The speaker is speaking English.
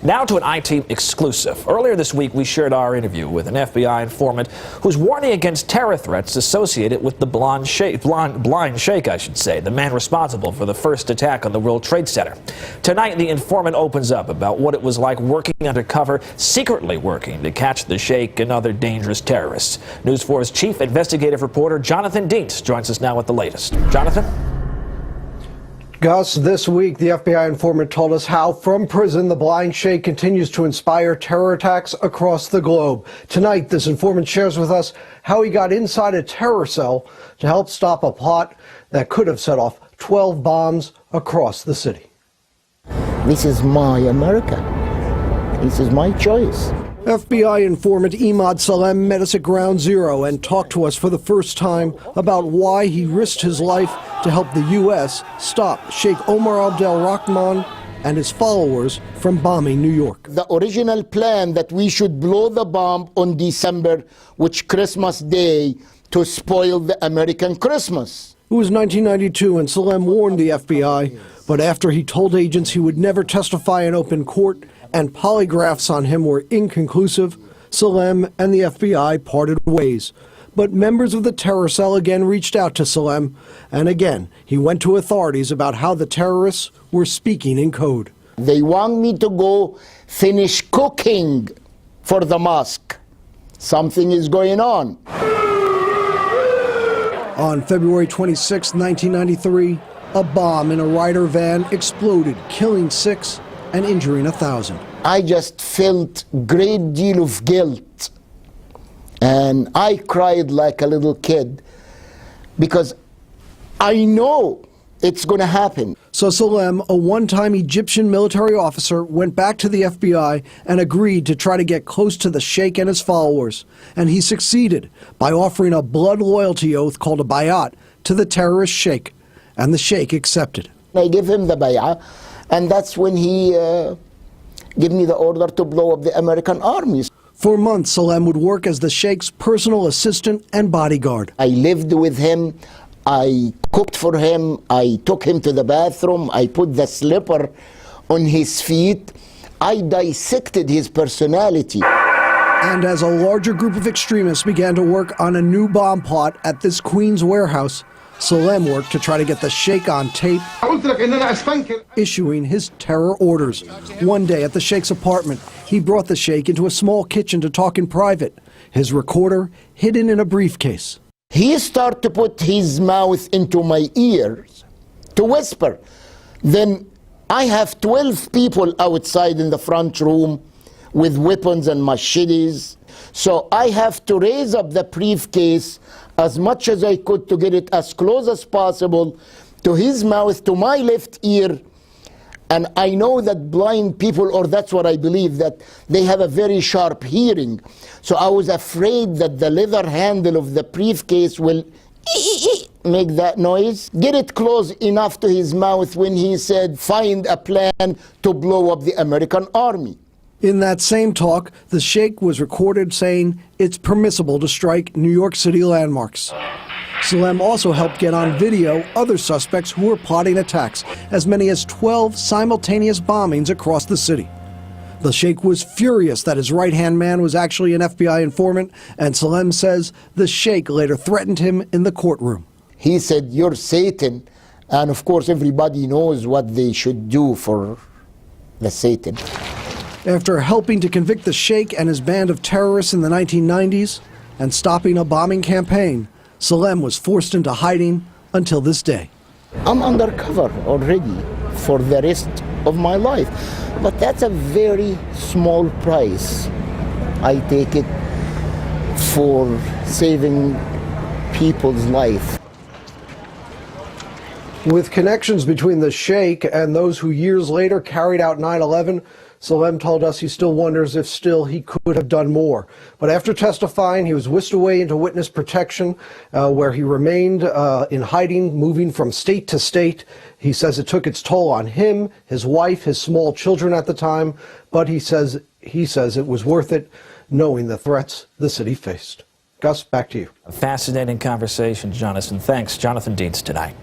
Now to an I-Team exclusive. Earlier this week, we shared our interview with an FBI informant who's warning against terror threats associated with the blind sheikh, the man responsible for the first attack on the World Trade Center. Tonight, the informant opens up about what it was like working undercover, secretly working to catch the sheikh and other dangerous terrorists. News 4's chief investigative reporter Jonathan Dienst joins us now with the latest. Jonathan? Gus, this week the FBI informant told us how from prison the blind sheikh continues to inspire terror attacks across the globe. Tonight this informant shares with us how he got inside a terror cell to help stop a plot that could have set off 12 bombs across the city. This is my America. This is my choice. FBI informant Emad Salem met us at Ground Zero and talked to us for the first time about why he risked his life to help the U.S. stop Sheikh Omar Abdel-Rahman and his followers from bombing New York. The original plan that we should blow the bomb on December, which Christmas Day, to spoil the American Christmas. It was 1992 and Salem warned the FBI, but after he told agents he would never testify in open court and polygraphs on him were inconclusive, Salem and the FBI parted ways. But members of the terror cell again reached out to Salem, and again he went to authorities about how the terrorists were speaking in code. They want me to go finish cooking for the mosque. Something is going on. On February 26, 1993, a bomb in a Ryder van exploded, killing 6 and injuring 1,000. I just felt a great deal of guilt, and I cried like a little kid because I know it's going to happen. So Salem, a one-time Egyptian military officer, went back to the FBI and agreed to try to get close to the sheikh and his followers. And he succeeded by offering a blood loyalty oath called a bayat to the terrorist sheikh, and the sheikh accepted. I gave him the bayat, and that's when he gave me the order to blow up the American armies. For months, Salem would work as the sheikh's personal assistant and bodyguard. I lived with him, I cooked for him, I took him to the bathroom, I put the slipper on his feet, I dissected his personality. And as a larger group of extremists began to work on a new bomb plot at this Queens warehouse, Salem worked to try to get the sheikh on tape, issuing his terror orders. One day at the sheikh's apartment, he brought the sheikh into a small kitchen to talk in private, his recorder hidden in a briefcase. He started to put his mouth into my ears to whisper. Then I have 12 people outside in the front room with weapons and machetes. So I have to raise up the briefcase as much as I could to get it as close as possible to his mouth, to my left ear. And I know that blind people, or that's what I believe, that they have a very sharp hearing. So I was afraid that the leather handle of the briefcase will make that noise. Get it close enough to his mouth when he said, find a plan to blow up the American army. In that same talk, the sheikh was recorded saying it's permissible to strike New York City landmarks. Salem also helped get on video other suspects who were plotting attacks, as many as 12 simultaneous bombings across the city. The sheikh was furious that his right-hand man was actually an FBI informant, and Salem says the sheikh later threatened him in the courtroom. He said, "You're Satan," and of course everybody knows what they should do for the Satan. After helping to convict the sheikh and his band of terrorists in the 1990s and stopping a bombing campaign, Salem was forced into hiding until this day. I'm undercover already for the rest of my life, but that's a very small price. I take it for saving people's life. With connections between the sheikh and those who years later carried out 9/11, Salem told us he still wonders if he could have done more. But after testifying, he was whisked away into witness protection, where he remained in hiding, moving from state to state. He says it took its toll on him, his wife, his small children at the time, but he says it was worth it, knowing the threats the city faced. Gus, back to you. A fascinating conversation, Jonathan. Thanks, Jonathan Dienst, tonight.